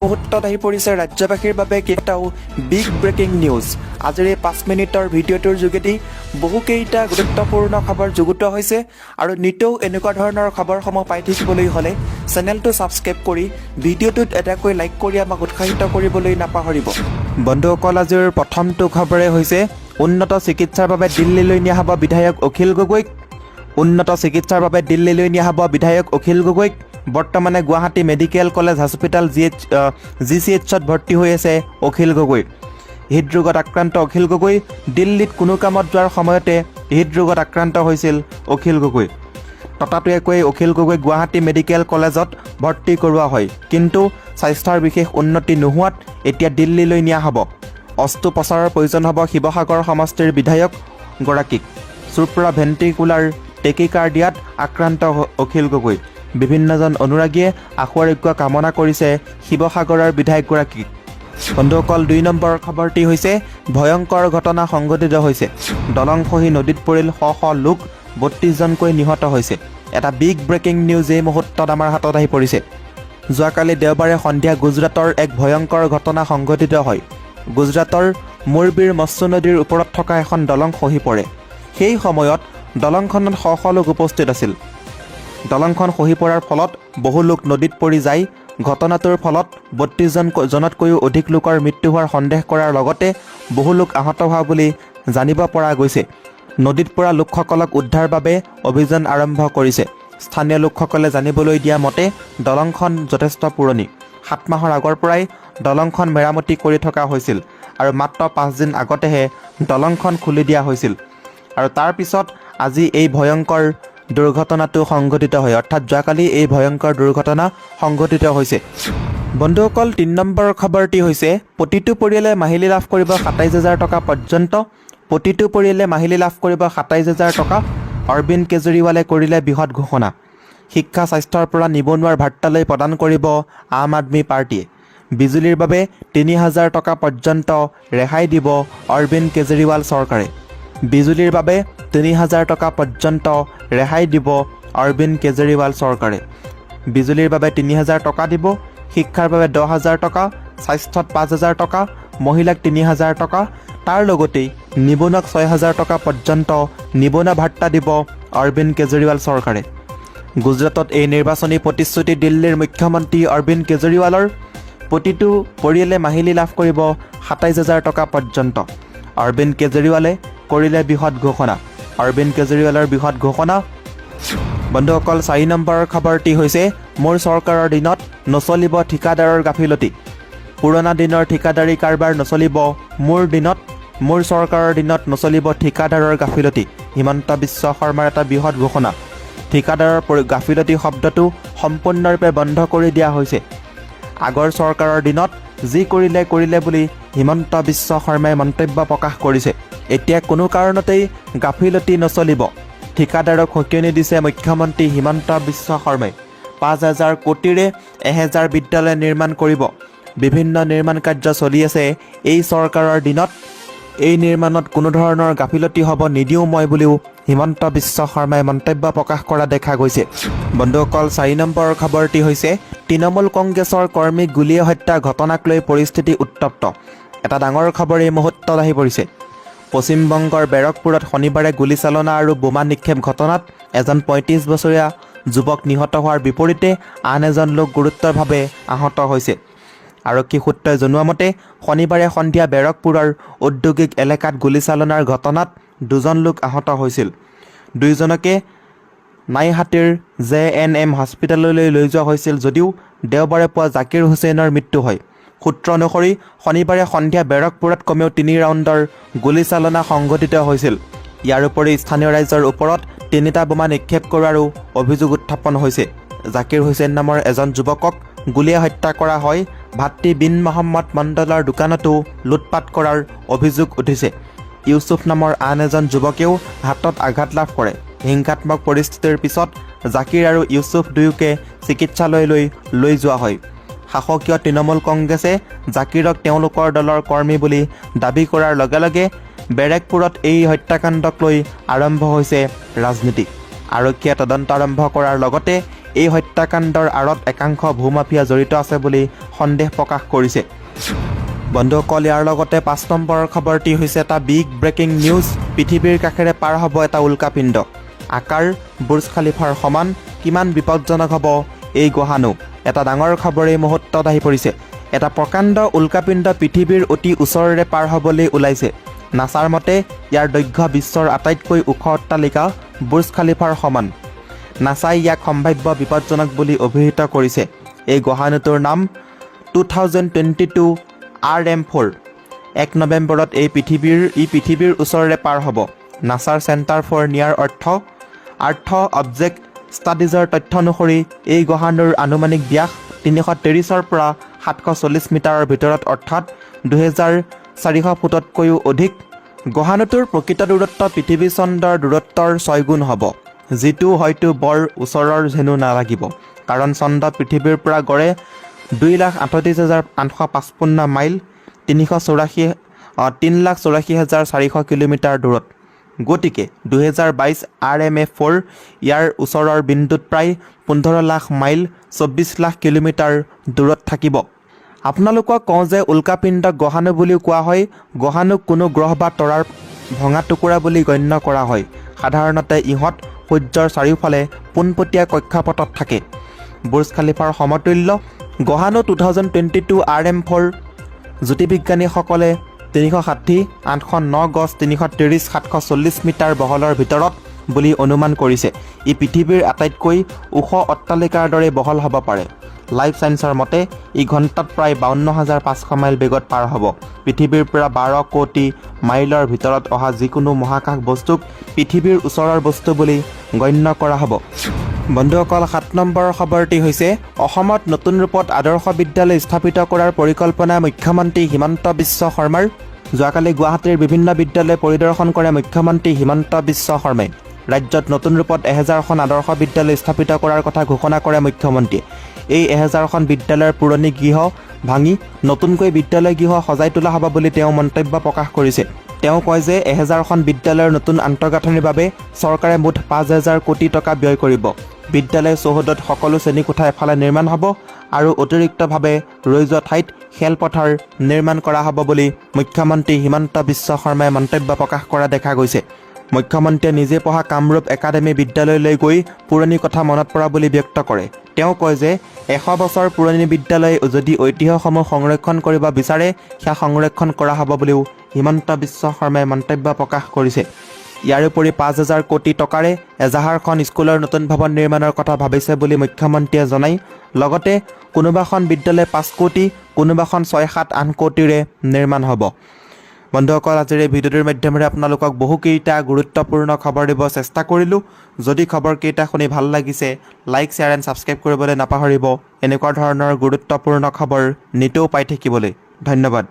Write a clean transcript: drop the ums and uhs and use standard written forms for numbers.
মুহূৰ্তত আহি পৰিছে ৰাজ্যবাসীৰ বাবে কেইটাও বিগ ব্ৰেকিং নিউজ। আজিৰ এই 5 মিনিটৰ ভিডিঅ'টোৰ যোগেদি বহুকেইটা গুৰুত্বপূৰ্ণ খবৰ যুগুত হৈছে আৰু নিতৌ এনেকুৱা ধৰণৰ খবৰসমূহ পাই থাকিবলৈ হ'লে চেনেলটো ছাবস্ক্ৰাইব কৰি ভিডিঅ'টোত এটাকৈ লাইক কৰি আমাক উৎসাহিত কৰিবলৈ নাপাহৰিব। বন্ধুসকল, আজিৰ প্ৰথমটো খবৰে হৈছে উন্নত চিকিৎসাৰ বাবে দিল্লীলৈ নিয়া হ'ব বিধায়ক অখিল গগৈক। উন্নত চিকিৎসাৰ বাবে দিল্লীলৈ নিয়া হ'ব বিধায়ক অখিল গগৈক। বৰ্তমানে গুৱাহাটী মেডিকেল কলেজ হস্পিটেল GCHত ভৰ্তি হৈ আছে অখিল গগৈ। হৃদৰোগত আক্ৰান্ত অখিল গগৈ দিল্লীত কোনো কামত যোৱাৰ সময়তে হৃদৰোগত আক্ৰান্ত হৈছিল অখিল গগৈ। ততাতৈয়াকৈ অখিল গগৈ গুৱাহাটী মেডিকেল কলেজত ভৰ্তি কৰোৱা হয়, কিন্তু স্বাস্থ্যৰ বিশেষ উন্নতি নোহোৱাত এতিয়া দিল্লীলৈ নিয়া হ'ব। অস্ত্ৰোপচাৰৰ প্ৰয়োজন হ'ব শিৱসাগৰ সমষ্টিৰ বিধায়কগৰাকীক। চুপ্ৰা ভেণ্টিকুলাৰ টেকিকাৰ্ডিয়াত আক্ৰান্ত অখিল গগৈ। বিভিন্নজন অনুৰাগীয়ে আশু-আৰোগ্য কামনা কৰিছে শিৱসাগৰৰ বিধায়কগৰাকীক। বন্ধুসকল, 2 নম্বৰ খবৰটি হৈছে ভয়ংকৰ ঘটনা সংঘটিত হৈছে। দলং খহি নদীত পৰিল শ লোক, 32জনকৈ নিহত হৈছে। এটা বিগ ব্ৰেকিং নিউজ এই মুহূৰ্তত আমাৰ হাতত আহি পৰিছে। যোৱাকালি দেওবাৰে সন্ধিয়া গুজৰাটৰ এক ভয়ংকৰ ঘটনা সংঘটিত হয়। গুজৰাটৰ মুৰবীৰ মচ্ছু নদীৰ ওপৰত থকা এখন দলং খহি পৰে। সেই সময়ত দলংখনত শ লোক উপস্থিত আছিল। দলংখন খহি পৰাৰ ফলত বহু লোক নদীত পৰি যায়। ঘটনাটোৰ ফলত 32জনতকৈও অধিক লোকৰ মৃত্যু হোৱাৰ সন্দেহ কৰাৰ লগতে বহু লোক আহত হোৱা বুলি জানিব পৰা গৈছে। নদীত পৰা লোকসকলক উদ্ধাৰৰ বাবে অভিযান আৰম্ভ কৰিছে। স্থানীয় লোকসকলে জানিবলৈ দিয়া মতে দলংখন যথেষ্ট পুৰণি। 7 মাহৰ আগৰ পৰাই দলংখন মেৰামতি কৰি থকা হৈছিল আৰু মাত্ৰ 5 দিন আগতেহে দলংখন খুলি দিয়া হৈছিল। আৰু তাৰ পিছত আজি এই ভয়ংকৰ দুৰ্ঘটনাটো সংঘটিত হয়, অৰ্থাৎ যোৱাকালি এই ভয়ংকৰ দুৰ্ঘটনা সংঘটিত হৈছে। বন্ধুসকল, 3 নম্বৰ খবৰটি হৈছে প্ৰতিটো পৰিয়ালে মাহিলী লাভ কৰিব 27,000 টকা পৰ্যন্ত। প্ৰতিটো পৰিয়ালে মাহিলী লাভ কৰিব 27,000 টকা। অৰবিন্দ কেজৰিৱালে কৰিলে বৃহৎ ঘোষণা। শিক্ষা স্বাস্থ্যৰ পৰা নিবনুৱাৰ ভাৰ্তালৈ প্ৰদান কৰিব আম আদমি পাৰ্টীয়ে। বিজুলীৰ বাবে 3,000 টকা পৰ্যন্ত ৰেহাই দিব অৰবিন্দ কেজৰিৱাল চৰকাৰে। বিজুলীৰ বাবে 3,000 টকা পৰ্যন্ত ৰেহাই দিব অৰবিন্দ কেজৰিৱাল চৰকাৰে। বিজুলীৰ বাবে 3,000 টকা দিব, শিক্ষাৰ বাবে 10,000 টকা, স্বাস্থ্যত 5,000 টকা, মহিলাক 3,000 টকা, তাৰ লগতেই নিবনুৱাক 6,000 টকা পৰ্যন্ত নিবনুৱা ভাৰ্তা দিব অৰবিন্দ কেজৰিৱাল চৰকাৰে। গুজৰাটত এই নিৰ্বাচনী প্ৰতিশ্ৰুতি দিল্লীৰ মুখ্যমন্ত্ৰী অৰবিন্দ কেজৰিৱালৰ। প্ৰতিটো পৰিয়ালে মাহিলী লাভ কৰিব 27,000 টকা পৰ্যন্ত। অৰবিন্দ কেজৰিৱালে কৰিলে বৃহৎ ঘোষণা। অৰবিন্দ কেজৰিৱালৰ বৃহৎ ঘোষণা। বন্ধুসকল, 4 নম্বৰ খবৰটি হৈছে মোৰ চৰকাৰৰ দিনত নচলিব ঠিকাদাৰৰ গাফিলতি। পুৰণা দিনৰ ঠিকাদাৰী কাৰবাৰ নচলিব মোৰ দিনত। মোৰ চৰকাৰৰ দিনত নচলিব ঠিকাদাৰৰ গাফিলতি। হিমন্ত বিশ্ব শৰ্মাৰ এটা বৃহৎ ঘোষণা। ঠিকাদাৰৰ গাফিলতি শব্দটো সম্পূৰ্ণৰূপে বন্ধ কৰি দিয়া হৈছে। আগৰ চৰকাৰৰ দিনত যি কৰিলে বুলি হিমন্ত বিশ্ব শৰ্মাই মন্তব্য প্ৰকাশ কৰিছে। এতিয়া কোনো কাৰণতেই গাফিলতি নচলিব। ঠিকাদাৰক সকিয়নি দিছে মুখ্যমন্ত্ৰী হিমন্ত বিশ্ব শৰ্মাই। 5,000 কোটিৰে 1,000 বিদ্যালয় নিৰ্মাণ কৰিব। বিভিন্ন নিৰ্মাণ কাৰ্য চলি আছে এই চৰকাৰৰ দিনত। এই নিৰ্মাণত কোনো ধৰণৰ গাফিলতি হ'ব নিদিওঁ মই বুলিও হিমন্ত বিশ্ব শৰ্মাই মন্তব্য প্ৰকাশ কৰা দেখা গৈছে। বন্ধুসকল, 4 নম্বৰ খবৰটি হৈছে তৃণমূল কংগ্ৰেছৰ কৰ্মীক গুলীয়ে হত্যা ঘটনাক লৈ পৰিস্থিতি উত্তপ্ত। এটা ডাঙৰ খবৰ এই মুহূৰ্তত আহি পৰিছে। পশ্চিমবংগৰ বেৰকপুৰত শনিবাৰে গুলীচালনা আৰু বোমা নিক্ষেপ ঘটনাত এজন 35 বছৰীয়া যুৱক নিহত হোৱাৰ বিপৰীতে আন এজন লোক গুৰুতৰভাৱে আহত হৈছে। আৰক্ষী সূত্ৰই জনোৱা মতে শনিবাৰে সন্ধিয়া বেৰকপুৰৰ ঔদ্যোগিক এলেকাত গুলীচালনাৰ ঘটনাত 2জন লোক আহত হৈছিল। 2জনকে নাইহাটীৰ JNM হস্পিটেললৈ লৈ যোৱা হৈছিল যদিও দেওবাৰে পুৱা জাকিৰ হুছেইনৰ মৃত্যু হয়। সূত্ৰ অনুসৰি শনিবাৰে সন্ধিয়া বেৰকপুৰত কমেও 3 ৰাউণ্ডৰ গুলীচালনা সংঘটিত হৈছিল। ইয়াৰ উপৰি স্থানীয় ৰাইজৰ ওপৰত 3টা বোমা নিক্ষেপ কৰাৰো অভিযোগ উত্থাপন হৈছে। জাকিৰ হুছেইন নামৰ এজন যুৱকক গুলীয়ে হত্যা কৰা হয়। ভাতৃ বিন মহম্মদ মণ্ডলৰ দোকানতো লুটপাট কৰাৰ অভিযোগ উঠিছে। ইউছুফ নামৰ আন এজন যুৱকেও হাতত আঘাত লাভ কৰে। হিংসাত্মক পৰিস্থিতিৰ পিছত জাকিৰ আৰু ইউছুফ দুয়োকে চিকিৎসালয়লৈ লৈ যোৱা হয়। শাসকীয় তৃণমূল কংগ্ৰেছে জাকিৰক তেওঁলোকৰ দলৰ কৰ্মী বুলি দাবী কৰাৰ লগে লগে বেৰেকপুৰত এই হত্যাকাণ্ডক লৈ আৰম্ভ হৈছে ৰাজনীতি। আৰক্ষীয়ে তদন্ত আৰম্ভ কৰাৰ লগতে এই হত্যাকাণ্ডৰ আঁৰত একাংশ ভূমাফিয়া জড়িত আছে বুলি সন্দেহ প্ৰকাশ কৰিছে। বন্ধুসকল, ইয়াৰ লগতে 5 নম্বৰৰ খবৰটি হৈছে এটা বিগ ব্ৰেকিং নিউজ। পৃথিৱীৰ কাষেৰে পাৰ হ'ব এটা উল্কাপিণ্ড। আকাৰ বুৰ্জ খালিফাৰ সমান। কিমান বিপদজনক হ'ব এই গ্ৰহাণু? এটা ডাঙৰ খবৰ এই মুহূৰ্তত আহি পৰিছে। এটা প্ৰকাণ্ড উল্কাপিণ্ড পৃথিৱীৰ অতি ওচৰেৰে পাৰ হ'বলৈ ওলাইছে। নাছাৰ মতে ইয়াৰ দৈৰ্ঘ্য বিশ্বৰ আটাইতকৈ ওখ অট্টালিকা বুৰ্জ খালিফাৰ সমান। নাছাই ইয়াক সম্ভাৱ্য বিপদজনক বুলি অভিহিত কৰিছে। এই গ্ৰহাণুটোৰ নাম 2022 RM4। 1 নৱেম্বৰত ই পৃথিৱীৰ ওচৰেৰে পাৰ হ'ব। নাছাৰ চেণ্টাৰ ফৰ নিয়াৰ আৰ্থ অবজেক্ট ষ্টাডিজৰ তথ্য অনুসৰি এই গ্ৰহাণুৰ আনুমানিক ব্যাস 330ৰ পৰা 740 মিটাৰৰ ভিতৰত, অৰ্থাৎ 2400 ফুটতকৈও অধিক। গ্ৰহাণুটোৰ প্ৰকৃত দূৰত্ব পৃথিৱী চন্দ্ৰৰ দূৰত্বৰ 6 গুণ হ'ব, যিটো হয়তো বৰ ওচৰৰ যেনো নালাগিব, কাৰণ চন্দ্ৰ পৃথিৱীৰ পৰা গড়ে 2,38,855 মাইল 3,84,400 কিলোমিটাৰ দূৰত। গতিকে 2022 RMF4 ইয়াৰ ওচৰৰ বিন্দুত প্ৰায় 15 লাখ মাইল 24 লাখ কিলোমিটাৰ দূৰত থাকিব। আপোনালোকক কওঁ যে উল্কাপিণ্ডক গ্ৰহাণু বুলিও কোৱা হয়। গ্ৰহাণুক কোনো গ্ৰহ বা তৰাৰ ভঙা টুকুৰা বুলি গণ্য কৰা হয়। সাধাৰণতে ইহঁত সূৰ্যৰ চাৰিওফালে পোনপটীয়া কক্ষপথত থাকে। বুৰ্জ খালিফাৰ সমতুল্য গ্ৰহাণু 2022 RM4 জ্যোতিৰ্বিজ্ঞানীসকলে 360, 809 গজ, 330, 740 মিটাৰ বহলৰ ভিতৰত বুলি অনুমান কৰিছে। ই পৃথিৱীৰ আটাইতকৈ ওখ অট্টালিকাৰ দৰে বহল হ'ব পাৰে। লাইফ ছায়েন্সৰ মতে ই ঘণ্টাত প্ৰায় 52,500 মাইল বেগত পাৰ হ'ব। পৃথিৱীৰ পৰা 12 কোটি মাইলৰ ভিতৰত অহা যিকোনো মহাকাশ বস্তুক পৃথিৱীৰ ওচৰৰ বস্তু বুলি গণ্য কৰা হ'ব। বন্ধুসকল, 7 নম্বৰৰ খবৰটি হৈছে অসমত নতুন ৰূপত আদৰ্শ বিদ্যালয় স্থাপিত কৰাৰ পৰিকল্পনা মুখ্যমন্ত্ৰী হিমন্ত বিশ্ব শৰ্মাৰ। যোৱাকালি গুৱাহাটীৰ বিভিন্ন বিদ্যালয় পৰিদৰ্শন কৰে মুখ্যমন্ত্ৰী হিমন্ত বিশ্ব শৰ্মাই। ৰাজ্যত নতুন ৰূপত 1000খন আদৰ্শ বিদ্যালয় স্থাপিত কৰাৰ কথা ঘোষণা কৰে মুখ্যমন্ত্ৰীয়ে। এই 1000খন বিদ্যালয়ৰ পুৰণি গৃহ ভাঙি নতুনকৈ বিদ্যালয় গৃহ সজাই তোলা হ'ব বুলি তেওঁ মন্তব্য প্ৰকাশ কৰিছে। তেওঁ কয় যে 1000খন বিদ্যালয়ৰ নতুন আন্তঃগাঁথনিৰ বাবে চৰকাৰে মুঠ 5,000 কোটি টকা ব্যয় কৰিব। বিদ্যালয় চৌহদত সকলো শ্ৰেণীকোঠা এফালে নিৰ্মাণ হ'ব আৰু অতিৰিক্তভাৱে ৰৈ যোৱা ঠাইত খেলপথাৰ নিৰ্মাণ কৰা হ'ব বুলি মুখ্যমন্ত্ৰী হিমন্ত বিশ্ব শৰ্মাই মন্তব্য প্ৰকাশ কৰা দেখা গৈছে। মুখ্যমন্ত্ৰীয়ে নিজে পঢ়া কামৰূপ একাডেমী বিদ্যালয়লৈ গৈ পুৰণি কথা মনত পৰা বুলি ব্যক্ত কৰে। তেওঁ কয় যে 100 বছৰ পুৰণি বিদ্যালয় যদি ঐতিহ্যসমূহ সংৰক্ষণ কৰিব বিচাৰে, সেয়া সংৰক্ষণ কৰা হ'ব বুলিও হিমন্ত বিশ্ব শৰ্মাই মন্তব্য প্ৰকাশ কৰিছে। ইয়াৰোপৰি 5,000 কোটি টকাৰে এজাহাৰখন স্কুলৰ নতুন ভৱন নিৰ্মাণৰ কথা ভাবিছে বুলি মুখ্যমন্ত্ৰীয়ে জনায়। লগতে কোনোবাখন বিদ্যালয় 5 কোটি, কোনোবাখন 6-7-8 কোটিৰে নিৰ্মাণ হ'ব। বন্ধুসকল, আজিৰ এই ভিডিঅ'টোৰ মাধ্যমেৰে আপোনালোকক বহুকেইটা গুৰুত্বপূৰ্ণ খবৰ দিব চেষ্টা কৰিলোঁ। যদি খবৰকেইটা শুনি ভাল লাগিছে, লাইক, শ্বেয়াৰ এণ্ড ছাবস্ক্ৰাইব কৰিবলৈ নাপাহৰিব। এনেকুৱা ধৰণৰ গুৰুত্বপূৰ্ণ খবৰ নিতৌ পাই থাকিবলৈ। ধন্যবাদ।